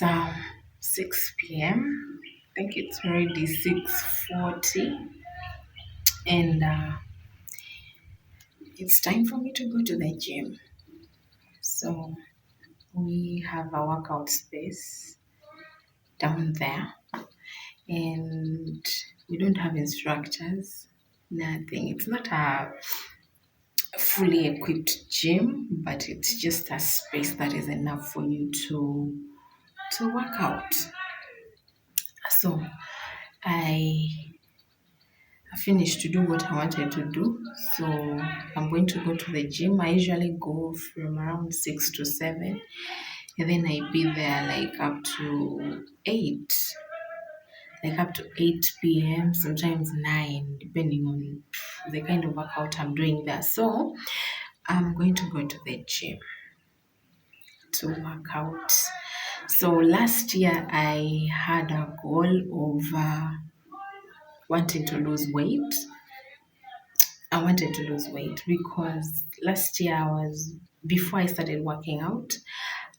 It's 6 p.m. I think it's already 6:40, and it's time for me to go to the gym. So we have a workout space down there, and we don't have instructors. Nothing. It's not a fully equipped gym, but it's just a space that is enough for you to work out. So I finished to do what I wanted to do. So I'm going to go to the gym. I usually go from around 6 to 7, and then I be there like up to 8 p.m., sometimes 9, depending on the kind of workout I'm doing there. So I'm going to go to the gym to work out. So last year I had a goal of wanting to lose weight. I wanted to lose weight because last year before I started working out,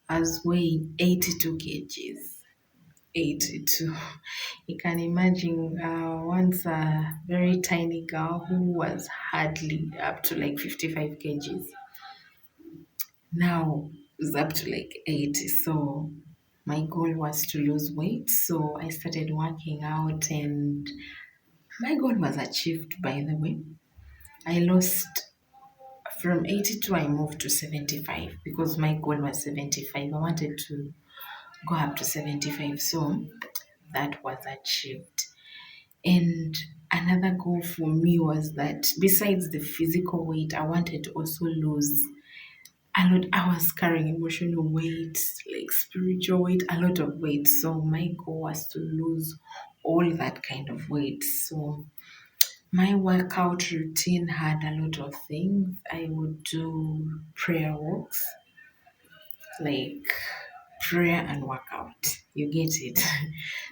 I was weighing 82 kgs. 82. You can imagine once a very tiny girl who was hardly up to like 55 kgs. Now it's up to like 80. So my goal was to lose weight. So I started working out, and my goal was achieved, by the way. I lost from 82, I moved to 75 because my goal was 75. I wanted to go up to 75. So that was achieved. And another goal for me was that besides the physical weight, I wanted to also lose a lot. I was carrying emotional weight, like spiritual weight, a lot of weight. So my goal was to lose all that kind of weight. So my workout routine had a lot of things. I would do prayer walks, like prayer and workout. You get it?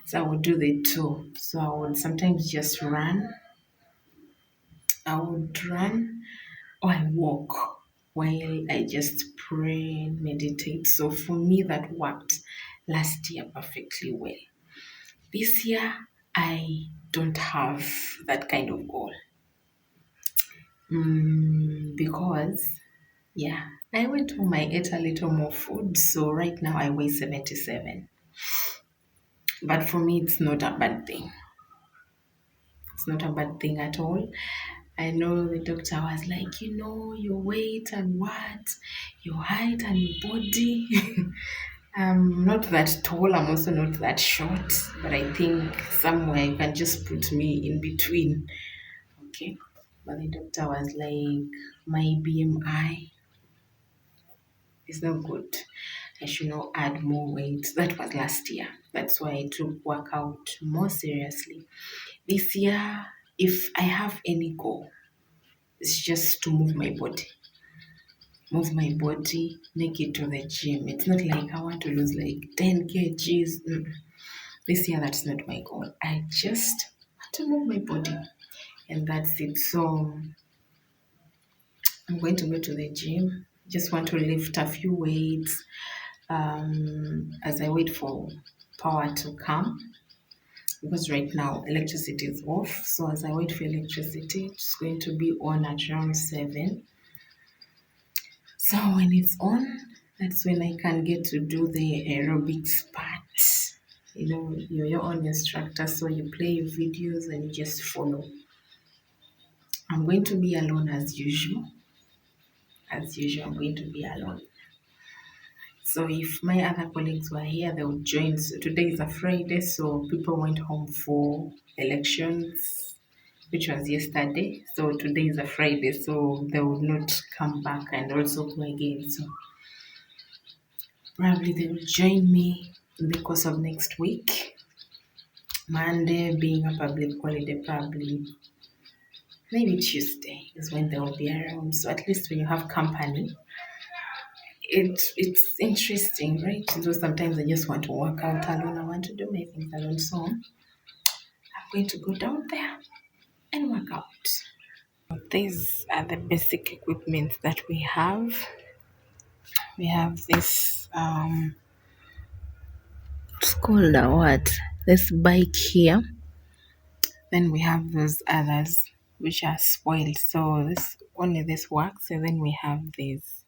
So I would do the two. So I would sometimes just run. I would run or I walk while I just pray and meditate. So for me, that worked last year perfectly well. This year, I don't have that kind of goal. Because, yeah, I went home, I ate a little more food. So right now I weigh 77. But for me, it's not a bad thing. It's not a bad thing at all. I know the doctor was like, your weight and what, your height and your body. I'm not that tall, I'm also not that short, but I think somewhere you can just put me in between. Okay. But the doctor was like, my BMI is not good. I should not add more weight. That was last year. That's why I took workout more seriously. This year, if I have any goal, it's just to move my body, make it to the gym. It's not like I want to lose like 10 kgs. This year, that's not my goal. I just want to move my body, and that's it. So I'm going to go to the gym. Just want to lift a few weights as I wait for power to come. Because right now electricity is off. So as I wait for electricity, it's going to be on at around 7. So when it's on, that's when I can get to do the aerobics part. You're your own instructor, so you play your videos and you just follow. I'm going to be alone as usual. As usual, I'm going to be alone. So if my other colleagues were here, they would join. So today is a Friday, so people went home for elections, which was yesterday. So today is a Friday, so they would not come back and also go again. So probably they will join me in the course of next week. Monday being a public holiday, probably maybe Tuesday is when they will be around. So at least when you have company, it's interesting, right? So sometimes I just want to work out alone. I want to do my things alone. So I'm going to go down there and work out. These are the basic equipment that we have. We have this called a what? This bike here. Then we have those others which are spoiled. So this only this works, and then we have this,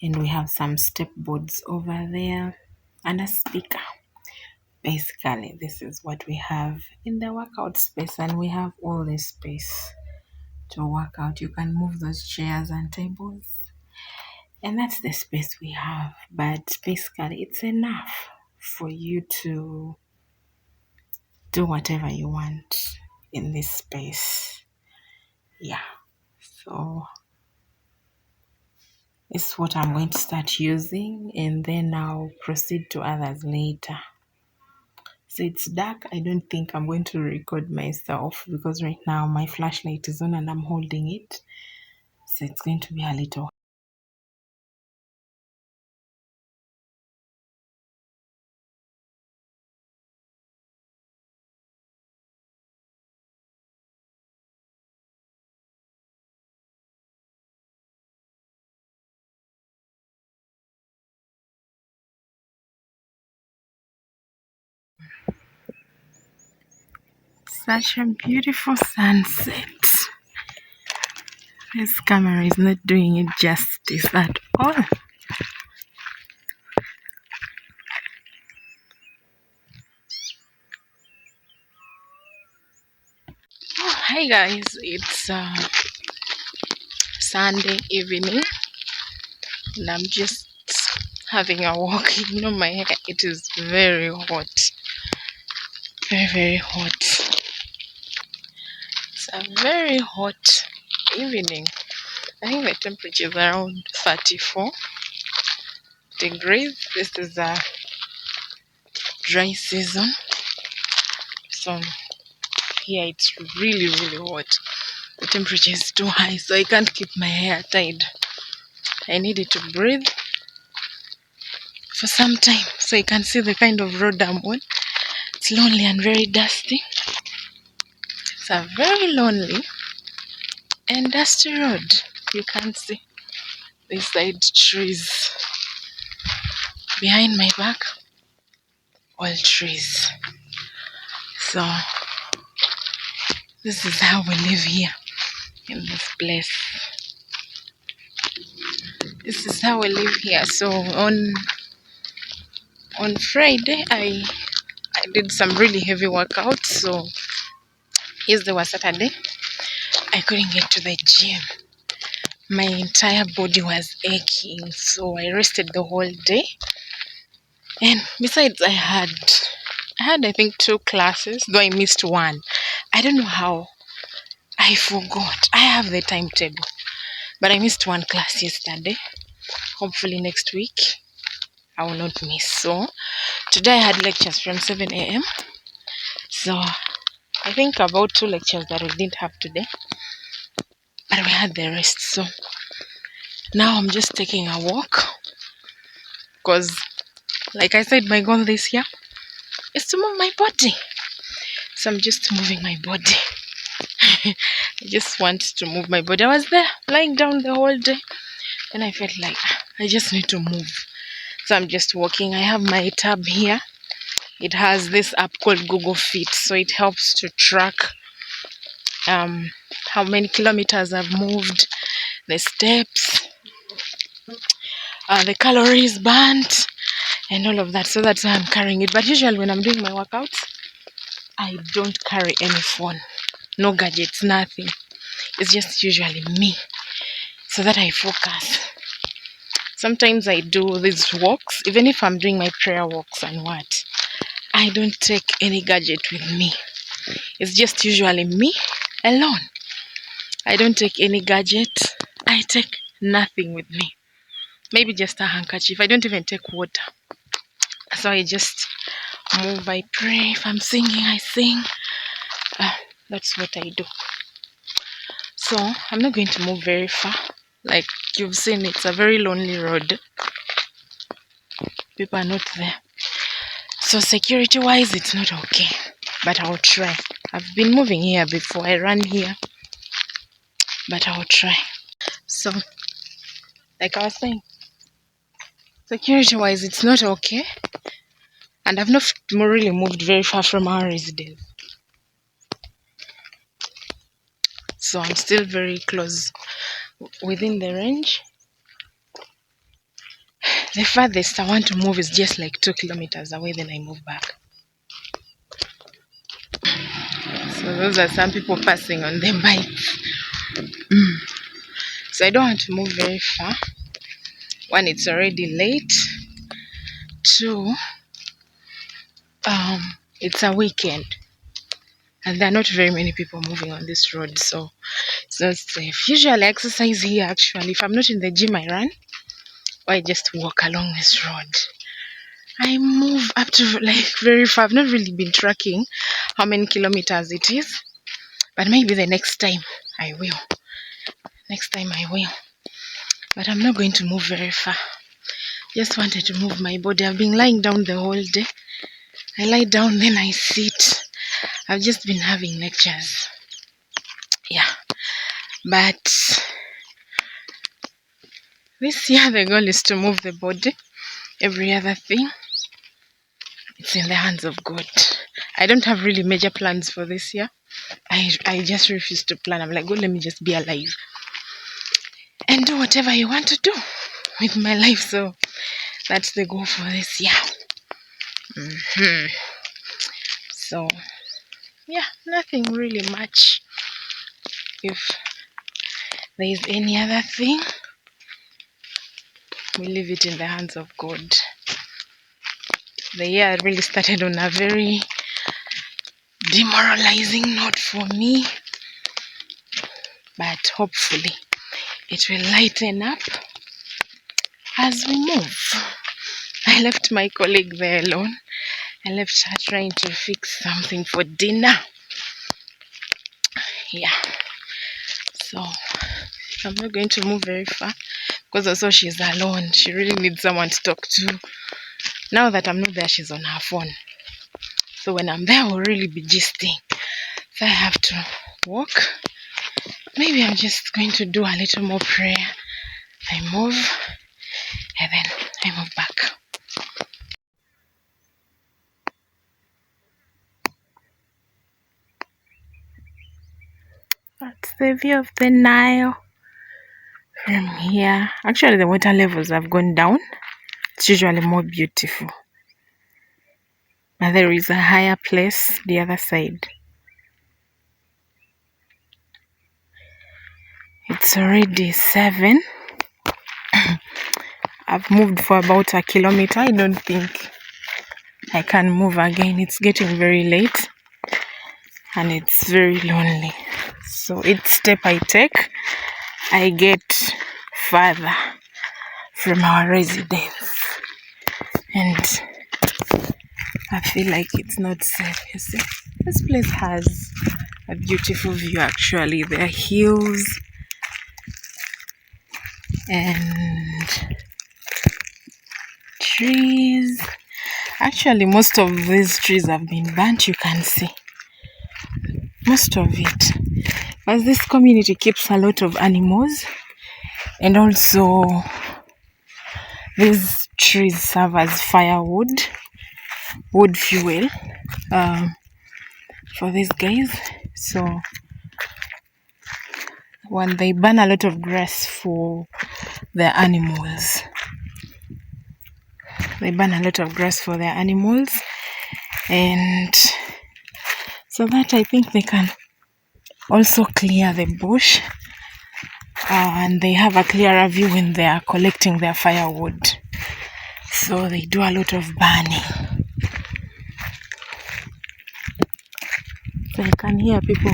and we have some step boards over there and a speaker. Basically, this is what we have in the workout space, and we have all this space to work out. You can move those chairs and tables, and that's the space we have. But basically, it's enough for you to do whatever you want in this space. Yeah, so it's what I'm going to start using, and then I'll proceed to others later. So it's dark. I don't think I'm going to record myself because right now my flashlight is on and I'm holding it. So it's going to be a little. Such a beautiful sunset. This camera is not doing it justice at all. Hi guys, it's Sunday evening and I'm just having a walk. You know, my hair, it is very hot. Very, very hot. It's a very hot evening. I think the temperature is around 34 degrees. This is a dry season. So here it's really, really hot. The temperature is too high, so I can't keep my hair tied. I need it to breathe for some time so you can see the kind of road I'm on. It's lonely and very dusty. It's a very lonely and dusty road. You can't see this side trees. Behind my back, all trees. So this is how we live here in this place. This is how we live here. So on Friday I did some really heavy workouts. So yesterday was Saturday. I couldn't get to the gym. My entire body was aching, so I rested the whole day. And besides, I had I think 2 classes, though I missed one. I don't know how. I forgot. I have the timetable, but I missed 1 class yesterday. Hopefully next week I will not miss. So today I had lectures from 7 a.m. So I think about 2 lectures that we didn't have today, but we had the rest. So now I'm just taking a walk because, like I said, my goal this year is to move my body. So I'm just moving my body. I just want to move my body. I was there lying down the whole day and I felt like I just need to move. So I'm just walking. I have my tab here. It has this app called Google Fit, so it helps to track how many kilometers I've moved, the steps, the calories burnt, and all of that. So that's why I'm carrying it. But usually when I'm doing my workouts, I don't carry any phone, no gadgets, nothing. It's just usually me, so that I focus. Sometimes I do these walks, even if I'm doing my prayer walks and what, I don't take any gadget with me. It's just usually me alone. I don't take any gadget. I take nothing with me. Maybe just a handkerchief. I don't even take water. So I just move, I pray. If I'm singing, I sing. That's what I do. So I'm not going to move very far. Like you've seen, it's a very lonely road. People are not there. So security wise, it's not okay. But I'll try. I've been moving here before. I ran here. But I'll try. So, like I was saying, Security wise, it's not okay. And I've not really moved very far from our residence. So I'm still very close within the range. The farthest I want to move is just like 2 kilometers away, then I move back. So those are some people passing on their bikes. So I don't want to move very far. One, it's already late. Two, it's a weekend. And there are not very many people moving on this road, so it's not safe. Usually I exercise here actually. If I'm not in the gym, I run. Or I just walk along this road. I move up to like very far. I've not really been tracking how many kilometers it is. But maybe the next time I will. Next time I will. But I'm not going to move very far. Just wanted to move my body. I've been lying down the whole day. I lie down, then I sit. I've just been having lectures. Yeah. But this year the goal is to move the body. Every other thing, it's in the hands of God. I don't have really major plans for this year. I just refuse to plan. I'm like, God, let me just be alive and do whatever you want to do with my life. So that's the goal for this year. So yeah, nothing really much. If there is any other thing, we leave it in the hands of God. The year really started on a very demoralizing note for me, but hopefully it will lighten up as we move. I left my colleague there alone. I left her trying to fix something for dinner. Yeah, so I'm not going to move very far because also she's alone. She really needs someone to talk to. Now that I'm not there, she's on her phone. So when I'm there, we'll really be gisting. So I have to walk. Maybe I'm just going to do a little more prayer. I move, and then I move back. That's the view of the Nile from here. Actually, the water levels have gone down. It's usually more beautiful. But there is a higher place the other side. It's already 7. I've moved for about a kilometer. I don't think I can move again. It's getting very late and it's very lonely. So each step I take, I get further from our residence. And I feel like it's not safe. You see, this place has a beautiful view actually. There are hills and trees. Actually, most of these trees have been burnt, you can see. Most of it. But this community keeps a lot of animals, and also these trees serve as firewood, wood fuel for these guys. So when they burn a lot of grass for their animals, and so that I think they can also clear the bush, and they have a clearer view when they are collecting their firewood. So they do a lot of burning. So you can hear people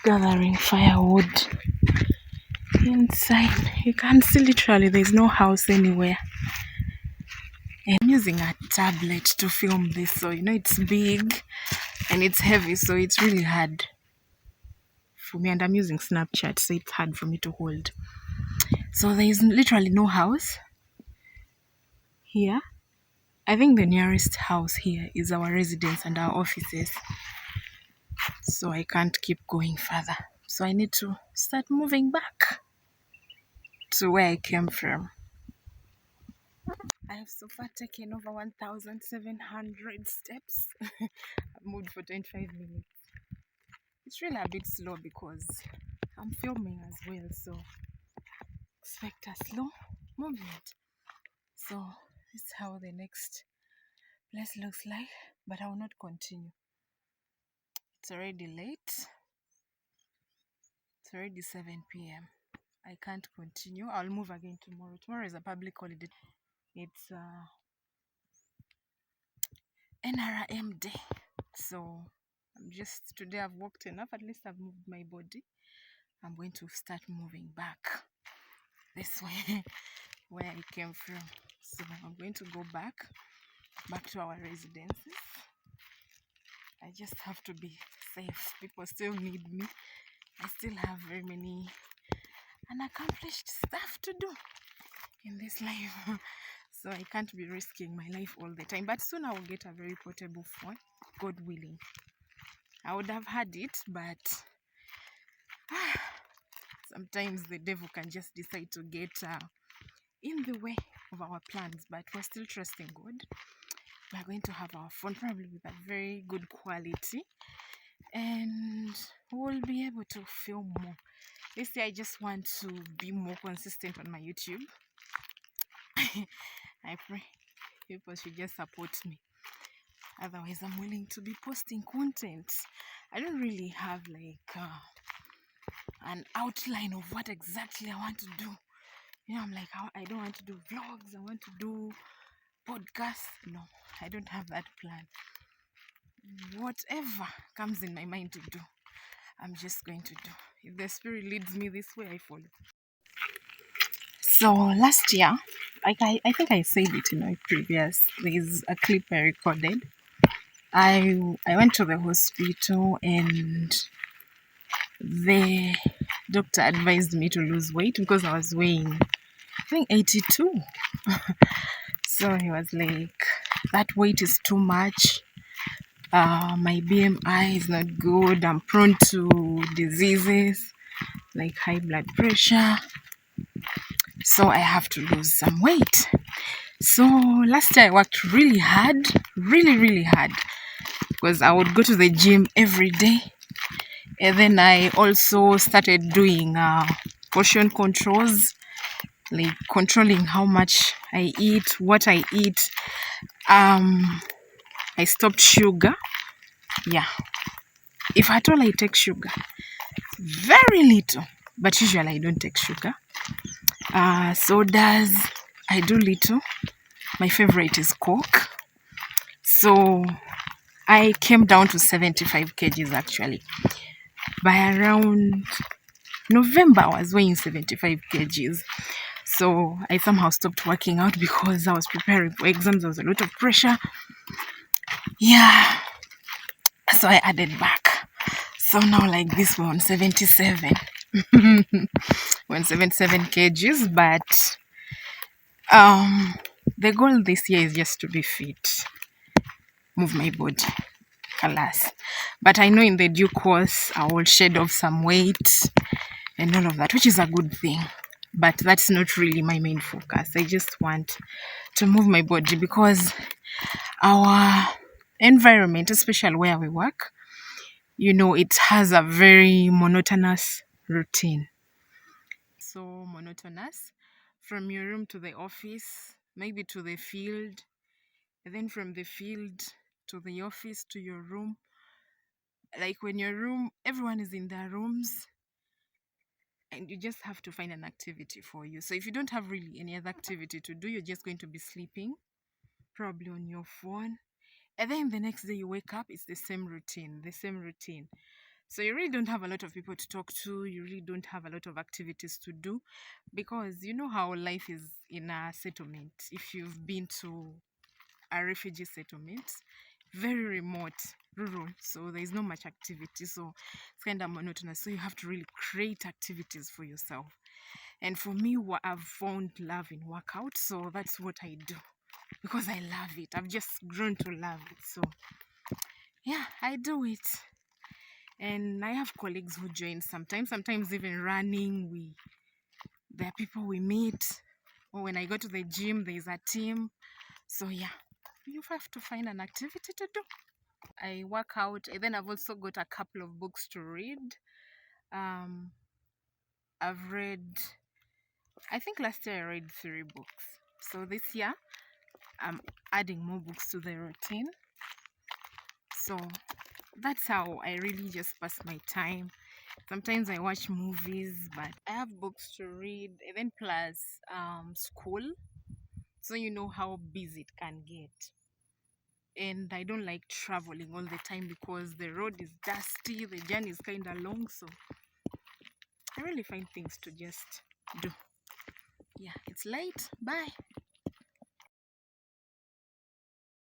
gathering firewood inside. You can see literally there's no house anywhere. And I'm using a tablet to film this, so it's big and it's heavy, so it's really hard for me. And I'm using Snapchat, so it's hard for me to hold. So there is literally no house here. I think the nearest house here is our residence and our offices. So I can't keep going further. So I need to start moving back to where I came from. I have so far taken over 1,700 steps. I've moved for 25 minutes. It's really a bit slow because I'm filming as well, so expect a slow movement. So this is how the next place looks like, but I will not continue. It's already late. It's already 7 p.m. I can't continue. I'll move again tomorrow. Tomorrow is a public holiday. It's NRM day. So today I've walked enough. At least I've moved my body. I'm going to start moving back this way where I came from. So I'm going to go back to our residences. I just have to be safe. People still need me. I still have very many unaccomplished stuff to do in this life. So I can't be risking my life all the time. But soon I will get a very portable phone, God willing. I would have had it, but sometimes the devil can just decide to get in the way of our plans. But we're still trusting God. We're going to have our phone probably with a very good quality, and we'll be able to film more. This year I just want to be more consistent on my YouTube. I pray people should just support me. Otherwise, I'm willing to be posting content. I don't really have like an outline of what exactly I want to do. You know, I'm like, I don't want to do vlogs. I want to do podcasts. No, I don't have that plan. Whatever comes in my mind to do, I'm just going to do. If the spirit leads me this way, I follow. So last year, I think I said it in my previous, there's a clip I recorded. I went to the hospital and the doctor advised me to lose weight because I was weighing, I think, 82. So he was like, that weight is too much. My BMI is not good. I'm prone to diseases like high blood pressure. So I have to lose some weight. So last year I worked really hard, really hard, because I would go to the gym every day. And then I also started doing portion controls, like controlling how much I eat, what I eat. I stopped sugar. Yeah. If at all I take sugar, very little, but usually I don't take sugar. Sodas, I do little. My favorite is Coke. So I came down to 75 kgs actually. By around November, I was weighing 75 kgs. So I somehow stopped working out because I was preparing for exams. There was a lot of pressure. Yeah. So I added back. So now like this, we're on 77. We're on 77 kgs. But the goal this year is just to be fit. Move my body. Alas. But I know in the due course, I will shed off some weight and all of that, which is a good thing. But that's not really my main focus. I just want to move my body because our environment, especially where we work, you know, it has a very monotonous routine. So monotonous, from your room to the office, maybe to the field, and then from the field to the office to your room. Like when your room, everyone is in their rooms, and you just have to find an activity for you. So if you don't have really any other activity to do, you're just going to be sleeping, probably on your phone. And then the next day you wake up, it's the same routine. So you really don't have a lot of people to talk to. You really don't have a lot of activities to do, because you know how life is in a settlement. If you've been to a refugee settlement, very remote, rural, so there is not much activity, so it's kind of monotonous. So you have to really create activities for yourself. And for me, I've found love in workout, so that's what I do because I love it. I've just grown to love it. So yeah, I do it. And I have colleagues who join sometimes even running. There are people we meet or when I go to the gym, there's a team. So yeah, you have to find an activity to do. I work out, and then I've also got a couple of books to read. Um, I've read, I think last year I read 3 books. So this year I'm adding more books to the routine. So that's how I really just pass my time. Sometimes I watch movies, but I have books to read, and then plus school. So you know how busy it can get. And I don't like traveling all the time because the road is dusty, the journey is kind of long. So I really find things to just do. Yeah, it's late. Bye.